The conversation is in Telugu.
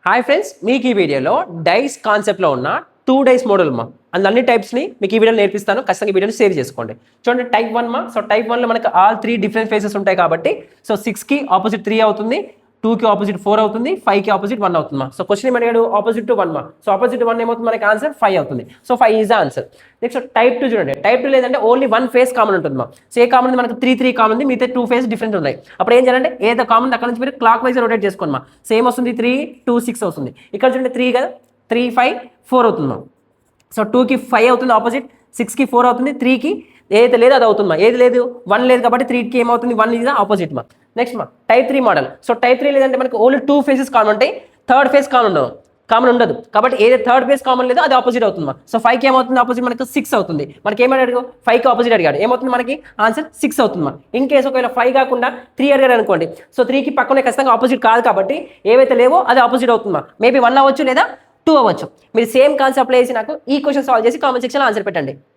హాయ్ ఫ్రెండ్స్, మీకు ఈ వీడియోలో డైస్ కాన్సెప్ట్లో ఉన్న 2 డైస్ మోడల్ మా అందులో అన్ని టైప్స్ని మీకు ఈ వీడియోలో నేర్పిస్తాను. ఖచ్చితంగా ఈ వీడియోని సేవ్ చేసుకోండి. చూడండి, టైప్ 1 మా. సో టైప్ 1లో మనకి ఆల్ 3 డిఫరెంట్ ఫేసెస్ ఉంటాయి కాబట్టి సో 6కి ఆపోజిట్ 3 అవుతుంది, 2కి ఆపోజిట్ 4 అవుతుంది, 5కి ఆపోజిట్ 1 అవుతుంది మా. సో క్వశ్చన్ ఏమడిగాడు, ఆపోజిట్ టు 1 మా. సో ఆపోజిట్ 1 ఏమవుతుంది మనకి ఆన్సర్ 5 అవుతుంది. So 5 is answer. Next type 2 చూడండి. టైప్ 2 లేదంటే ఓన్లీ 1 ఫేస్ కామన్ ఉంటుంది మా. సో ఏ కామన్ ఉంది మనకి 3 కామన్ ఉంది, మిగతా 2 ఫేస్ డిఫరెంట్ ఉన్నాయి. అప్పుడు ఏం చేయాలంటే ఏదో కామన్ అక్కడ నుంచి మీరు క్లాక్ వైజ్ రొటేట్ చేసుకోండి మా. సేమ్ వస్తుంది 3 2 6 అవుతుంది. ఇక్కడ చూడండి 3 కదా, 3 5 4 అవుతుంది మా. సో 2కి 5 అవుతుంది ఆపోజిట్, 6కి 4 అవుతుంది, 3కి ఏదైతే లేదు అది అవుతుంది మా. ఏది లేదు 1 లేదు కాబట్టి 3కి ఏమవుతుంది 1 ఇది ఆపోజిట్ మా. నెక్స్ట్ మా టైప్ 3 మోడల్. సో టైప్ 3 లేదంటే మనకి ఓన్లీ 2 ఫేసెస్ కామన్ ఉంటాయి, థర్డ్ ఫేస్ కామన్ ఉండదు కాబట్టి ఏదైతే థర్డ్ ఫేస్ కామన్ లేదో అది ఆపోజిట్ అవుతుంది మా. సో 5కి ఏమవుతుంది ఆపోజిట్ మనకి 6 అవుతుంది. మనకి ఏమని అడిగాడు, 5కి ఆపోజిట్ అడిగాడు, ఏమవుతుంది మనకి ఆన్సర్ 6 అవుతుంది మా. ఇన్ కేసు ఒకవేళ 5 కాకుండా 3 అడిగాడు అనుకోండి, సో 3కి పక్కనే ఖచ్చితంగా ఆపోజిట్ కాదు కాబట్టి ఏవైతే లేవో అది ఆపోజిట్ అవుతుంది మా. మేబీ 1 అవ్వచ్చు లేదా 2 అవ్వచ్చు. మీరు సేమ్ కాన్సెప్ట్ వేసి నాకు ఈ క్వశ్చన్ సాల్వ్ చేసి కామెంట్ సెక్షన్లో ఆన్సర్ పెట్టండి.